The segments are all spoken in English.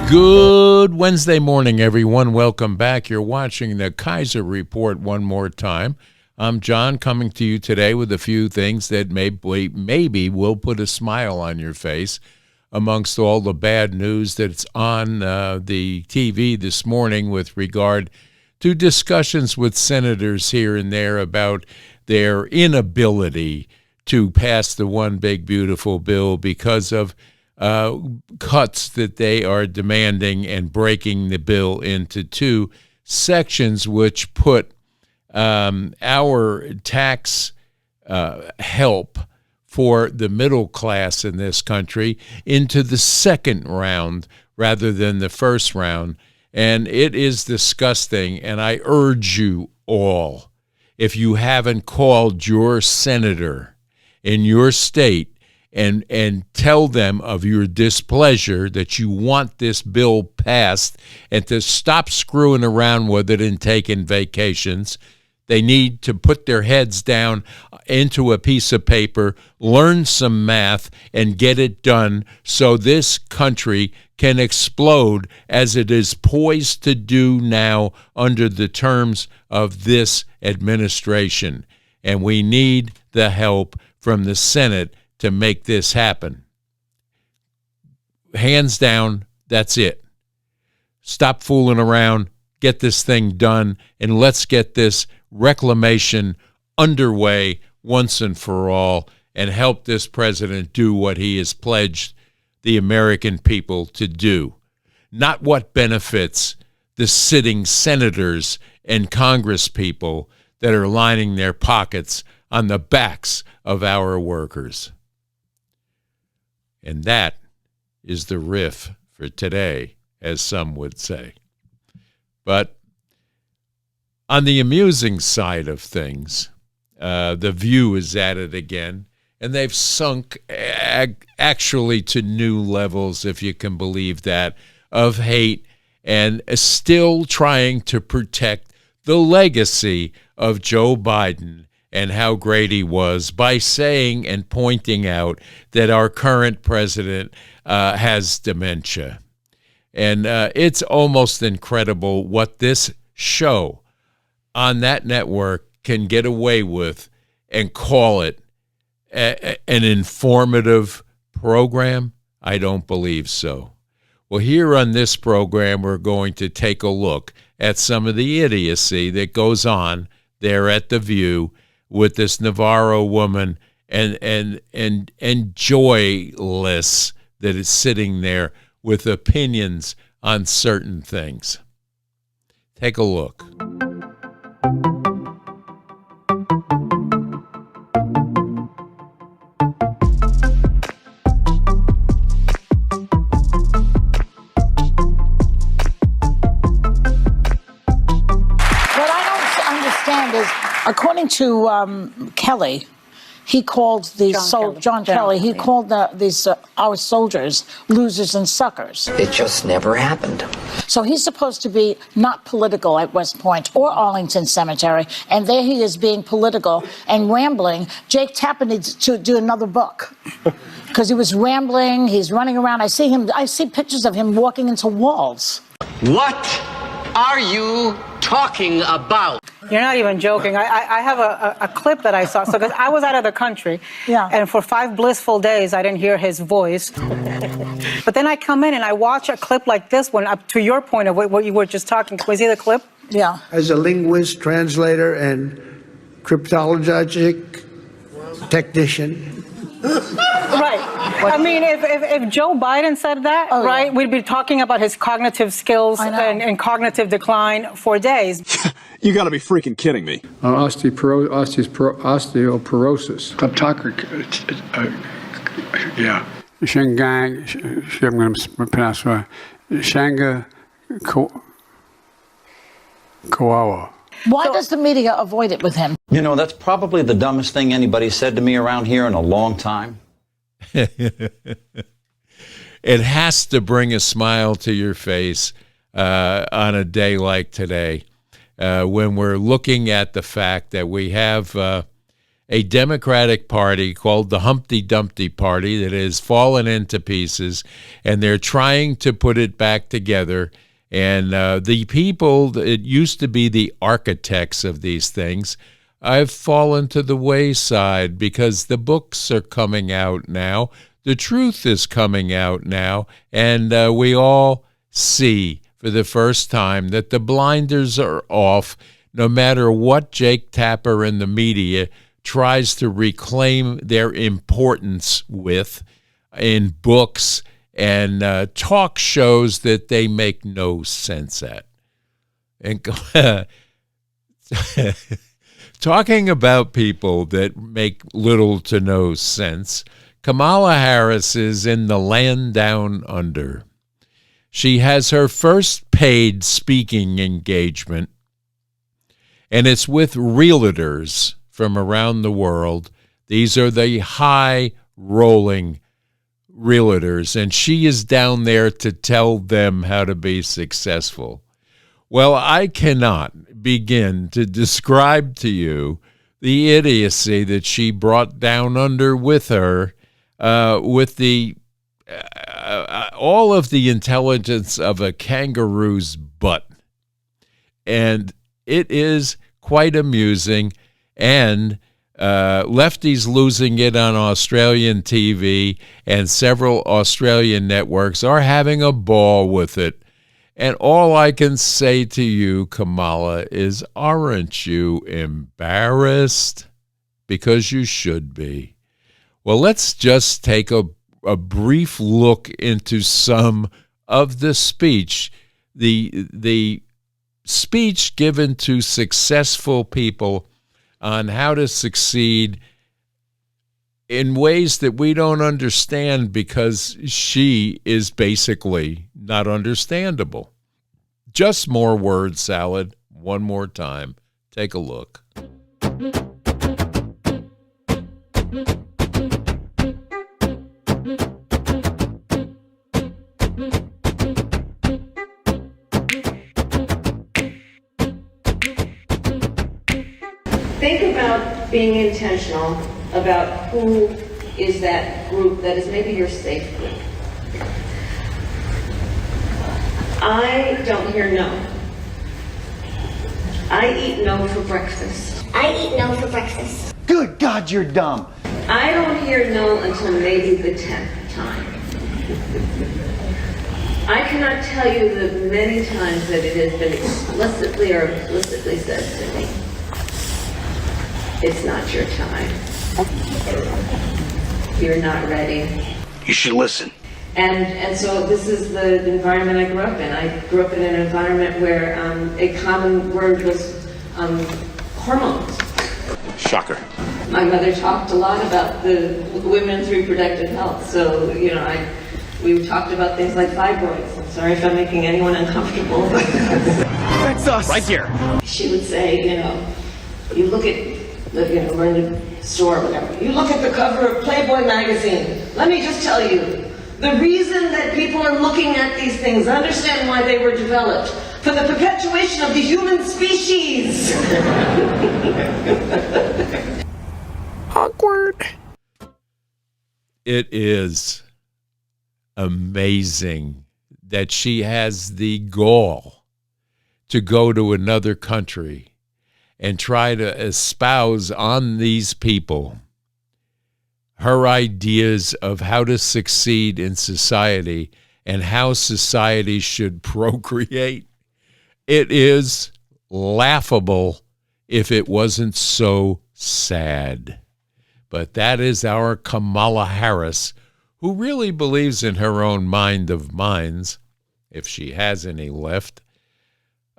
Good Wednesday morning, everyone. Welcome back. You're watching the Kaiser Report one more time. I'm John, coming to you today with a few things that maybe will put a smile on your face amongst all the bad news that's on the TV this morning with regard to discussions with senators here and there about their inability to pass the one big beautiful bill because of cuts that they are demanding and breaking the bill into two sections, which put our tax help for the middle class in this country into the second round rather than the first round. And it is disgusting, and I urge you all, if you haven't called your senator in your state and tell them of your displeasure that you want this bill passed and to stop screwing around with it and taking vacations. They need to put their heads down into a piece of paper, learn some math, and get it done so this country can explode as it is poised to do now under the terms of this administration. And we need the help from the Senate to make this happen. Hands down, that's it. Stop fooling around, get this thing done, and let's get this reclamation underway once and for all and help this president do what he has pledged the American people to do. Not what benefits the sitting senators and Congress people that are lining their pockets on the backs of our workers. And that is the riff for today, as some would say. But on the amusing side of things, The View is at it again, and they've sunk actually to new levels, if you can believe that, of hate, and still trying to protect the legacy of Joe Biden and how great he was by saying and pointing out that our current president has dementia. And it's almost incredible what this show on that network can get away with and call it an informative program. I don't believe so. Well, here on this program, we're going to take a look at some of the idiocy that goes on there at The View with this Navarro woman and joyless that is sitting there with opinions on certain things. Take a look. According to Kelly, he called John Kelly. He called our soldiers losers and suckers. It just never happened. So he's supposed to be not political at West Point or Arlington Cemetery, and there he is being political and rambling. Jake Tapper needs to do another book because he was rambling. He's running around. I see pictures of him walking into walls. What are you talking about? You're not even joking. I have a clip that I saw. So, because I was out of the country, and for 5 blissful days, I didn't hear his voice. But then I come in and I watch a clip like this one, up to your point of what you were just talking. Can we see the clip? Yeah. As a linguist, translator, and cryptologic technician. Right. I mean, if Joe Biden said that, right, we'd be talking about his cognitive skills and cognitive decline for days. You got to be freaking kidding me. Osteoporosis. Kleptocracy. Yeah. Shangang, I'm going to pronounce right. Shanga Koawa. Why does the media avoid it with him? You know, that's probably the dumbest thing anybody said to me around here in a long time. It has to bring a smile to your face on a day like today when we're looking at the fact that we have a Democratic Party called the Humpty Dumpty Party that has fallen into pieces, and they're trying to put it back together. And the people that used to be the architects of these things have fallen to the wayside because the books are coming out now. The truth is coming out now, and we all see for the first time that the blinders are off, no matter what Jake Tapper and the media tries to reclaim their importance with in books and talk shows that they make no sense at. And talking about people that make little to no sense, Kamala Harris is in the land down under. She has her first paid speaking engagement, and it's with realtors from around the world. These are the high-rolling realtors, and she is down there to tell them how to be successful. Well, I cannot begin to describe to you the idiocy that she brought down under with her, with the all of the intelligence of a kangaroo's butt. And it is quite amusing, and lefties losing it on Australian TV, and several Australian networks are having a ball with it. And all I can say to you, Kamala, is aren't you embarrassed? Because you should be. Well, let's just take a brief look into some of the speech, the speech given to successful people on how to succeed in ways that we don't understand because she is basically not understandable. Just more word salad. One more time. Take a look. Think about being intentional about who is that group that is maybe your safe group. I don't hear no. I eat no for breakfast. I eat no for breakfast. Good God, you're dumb. I don't hear no until maybe the 10th time. I cannot tell you the many times that it has been explicitly or implicitly said to me, it's not your time. You're not ready. You should listen. And so this is the environment I grew up in. I grew up in an environment where a common word was hormones. Shocker. My mother talked a lot about the women's reproductive health. So, we talked about things like fibroids. I'm sorry if I'm making anyone uncomfortable. That's us. Right here. She would say, you look at, we're in the store or whatever. You look at the cover of Playboy magazine. Let me just tell you, the reason that people are looking at these things, understand why they were developed, for the perpetuation of the human species. Awkward. It is amazing that she has the gall to go to another country and try to espouse on these people her ideas of how to succeed in society and how society should procreate. It is laughable if it wasn't so sad. But that is our Kamala Harris, who really believes in her own mind of minds, if she has any left,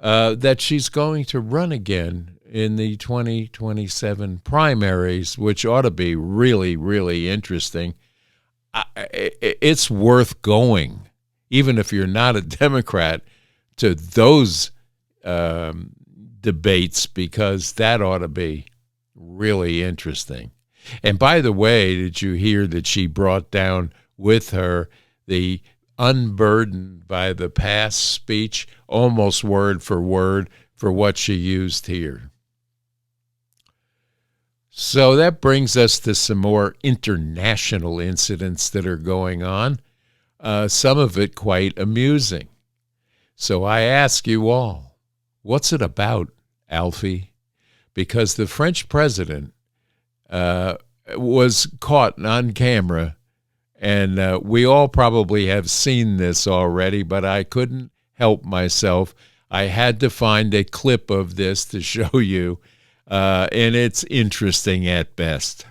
that she's going to run again in the 2027 primaries, which ought to be really, really interesting. It's worth going, even if you're not a Democrat, to those debates, because that ought to be really interesting. And by the way, did you hear that she brought down with her the unburdened by the past speech, almost word for what she used here? So that brings us to some more international incidents that are going on, some of it quite amusing. So I ask you all, what's it about, Alfie? Because the French president was caught on camera, and we all probably have seen this already, but I couldn't help myself. I had to find a clip of this to show you, and it's interesting at best.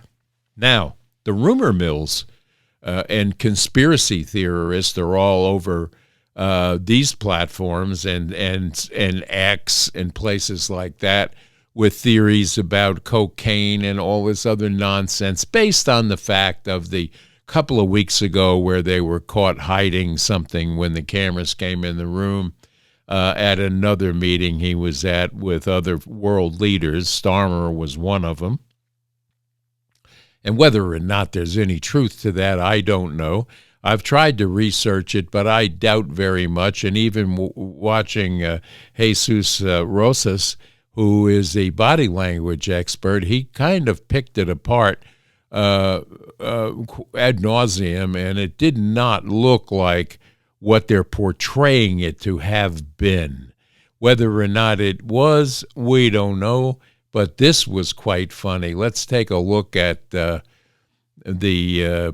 Now, the rumor mills and conspiracy theorists are all over these platforms and X and places like that with theories about cocaine and all this other nonsense based on the fact of the couple of weeks ago where they were caught hiding something when the cameras came in the room at another meeting he was at with other world leaders. Starmer was one of them. And whether or not there's any truth to that, I don't know. I've tried to research it, but I doubt very much. And even watching Jesus Rosas, who is a body language expert, he kind of picked it apart ad nauseum, and it did not look like what they're portraying it to have been. Whether or not it was, we don't know, but this was quite funny. Let's take a look at the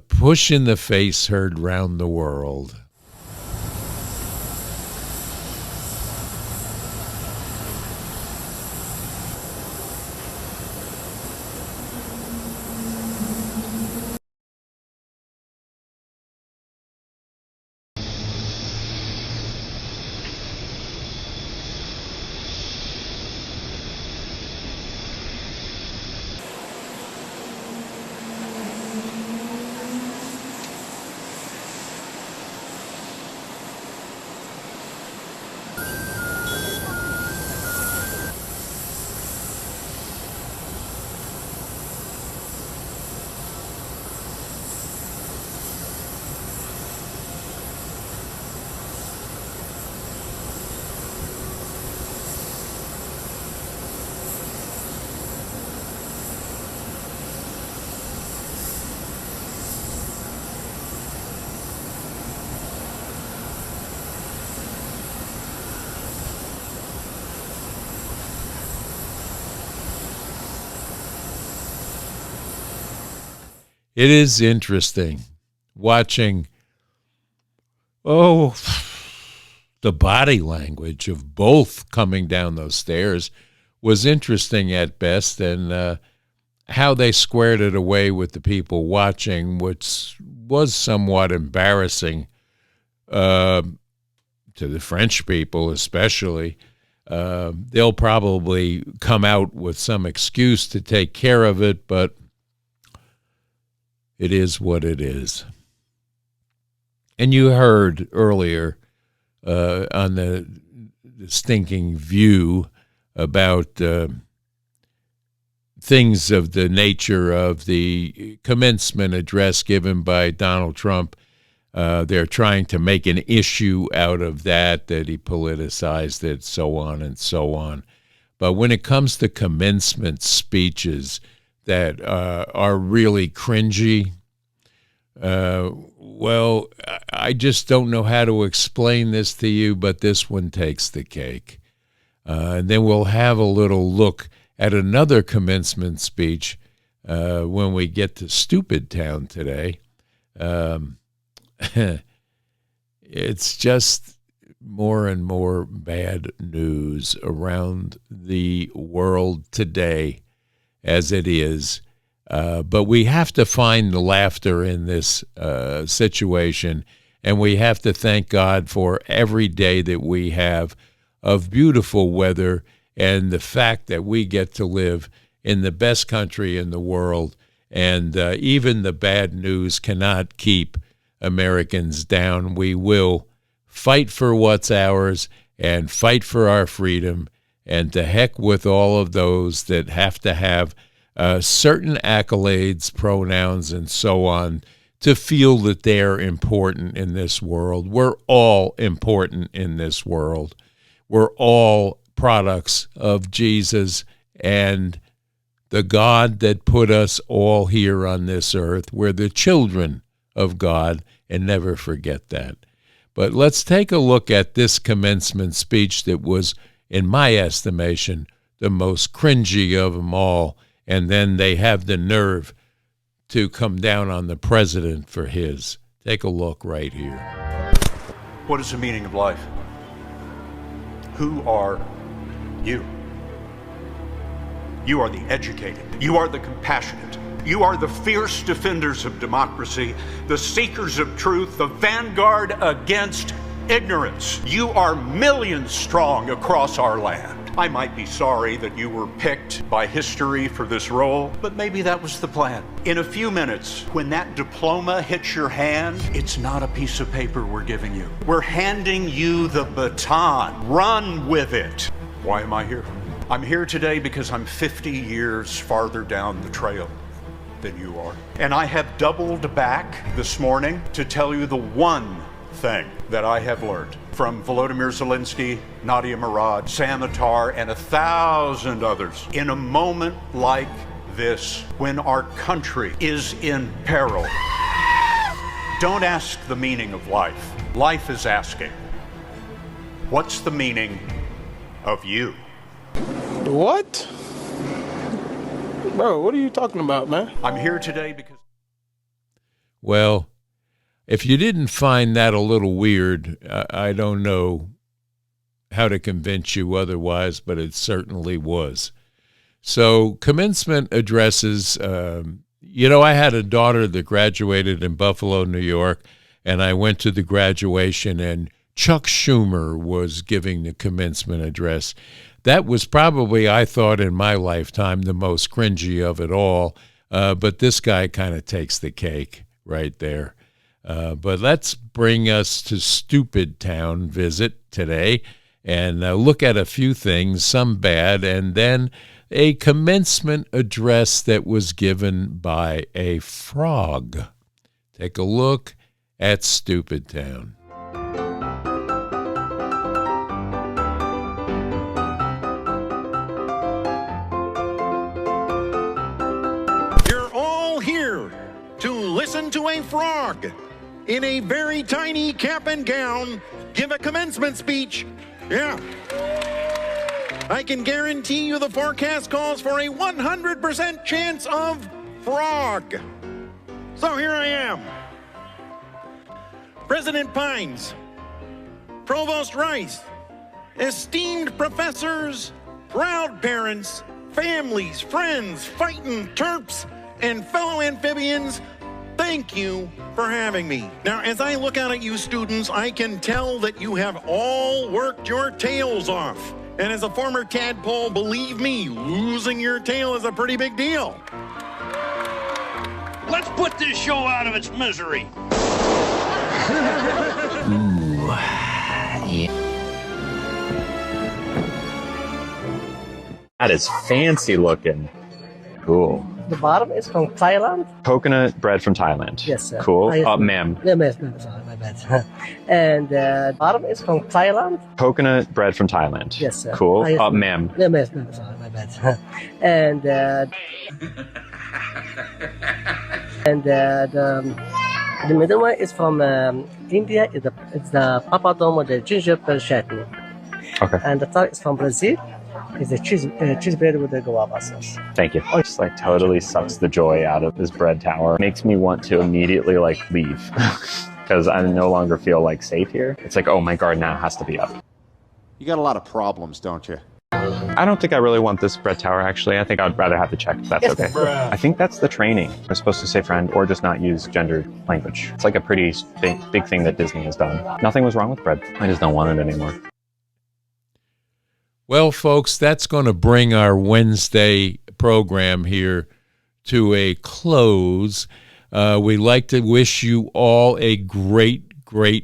push in the face heard round the world. It is interesting watching, the body language of both coming down those stairs was interesting at best, and how they squared it away with the people watching, which was somewhat embarrassing to the French people especially. They'll probably come out with some excuse to take care of it, but it is what it is. And you heard earlier on the Stinking View about things of the nature of the commencement address given by Donald Trump. They're trying to make an issue out of that he politicized it, so on and so on. But when it comes to commencement speeches that are really cringy, well, I just don't know how to explain this to you, but this one takes the cake. And then we'll have a little look at another commencement speech when we get to Stupid Town today. It's just more and more bad news around the world today as it is. But we have to find the laughter in this situation, and we have to thank God for every day that we have of beautiful weather and the fact that we get to live in the best country in the world. And even the bad news cannot keep Americans down. We will fight for what's ours and fight for our freedom, and to heck with all of those that have to have certain accolades, pronouns, and so on to feel that they're important in this world. We're all important in this world. We're all products of Jesus and the God that put us all here on this earth. We're the children of God, and never forget that. But let's take a look at this commencement speech that was, in my estimation, the most cringy of them all. And then they have the nerve to come down on the president for his. Take a look right here. What is the meaning of life? Who are you? You are the educated. You are the compassionate. You are the fierce defenders of democracy, the seekers of truth, the vanguard against ignorance. You are millions strong across our land. I might be sorry that you were picked by history for this role, but maybe that was the plan. In a few minutes, when that diploma hits your hand, it's not a piece of paper we're giving you. We're handing you the baton. Run with it. Why am I here? I'm here today because I'm 50 years farther down the trail than you are. And I have doubled back this morning to tell you the one thing that I have learned from Volodymyr Zelensky, Nadia Murad, Sam Attar, and 1,000 others. In a moment like this, when our country is in peril, don't ask the meaning of life. Life is asking, what's the meaning of you? What? Bro, what are you talking about, man? I'm here today because... Well, if you didn't find that a little weird, I don't know how to convince you otherwise, but it certainly was. So commencement addresses, I had a daughter that graduated in Buffalo, New York, and I went to the graduation, and Chuck Schumer was giving the commencement address. That was probably, I thought, in my lifetime, the most cringy of it all. But this guy kind of takes the cake right there. But let's bring us to Stupid Town visit today and look at a few things, some bad, and then a commencement address that was given by a frog. Take a look at Stupid Town. Listen to a frog in a very tiny cap and gown give a commencement speech. Yeah. I can guarantee you the forecast calls for a 100% chance of frog. So here I am. President Pines, Provost Rice, esteemed professors, proud parents, families, friends, fighting terps, and fellow amphibians, thank you for having me. Now, as I look out at you students, I can tell that you have all worked your tails off. And as a former tadpole, believe me, losing your tail is a pretty big deal. Let's put this show out of its misery. Ooh, yeah. That is fancy looking. Cool. The bottom is from Thailand. Coconut bread from Thailand. Yes, sir. Cool. Ma'am. Yeah, ma'am. Sorry, my bad. And the bottom is from Thailand. Coconut bread from Thailand. Yes, sir. Cool. Ma'am. Yeah, ma'am. Sorry, my bad. And the middle one is from India. It's the papadom with the gingerbread chutney. Okay. And the third is from Brazil. It's a cheese bread with the guava sauce. Thank you. It just totally sucks the joy out of this bread tower. Makes me want to immediately leave because I no longer feel safe here. It's oh, my guard now has to be up. You got a lot of problems, don't you? I don't think I really want this bread tower, actually. I think I'd rather have the check, if that's okay. I think that's the training. We're supposed to say friend or just not use gendered language. It's a pretty big thing that Disney has done. Nothing was wrong with bread. I just don't want it anymore. Well, folks, that's going to bring our Wednesday program here to a close. We'd like to wish you all a great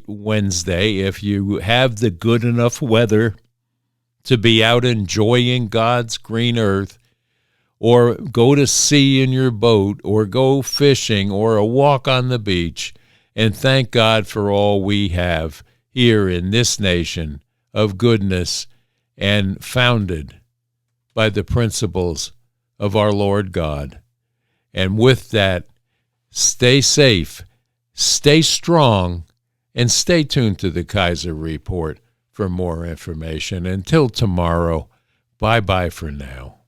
Wednesday. If you have the good enough weather to be out enjoying God's green earth, or go to sea in your boat, or go fishing, or a walk on the beach, and thank God for all we have here in this nation of goodness and founded by the principles of our Lord God. And with that, stay safe, stay strong, and stay tuned to the Kaiser Report for more information. Until tomorrow, bye-bye for now.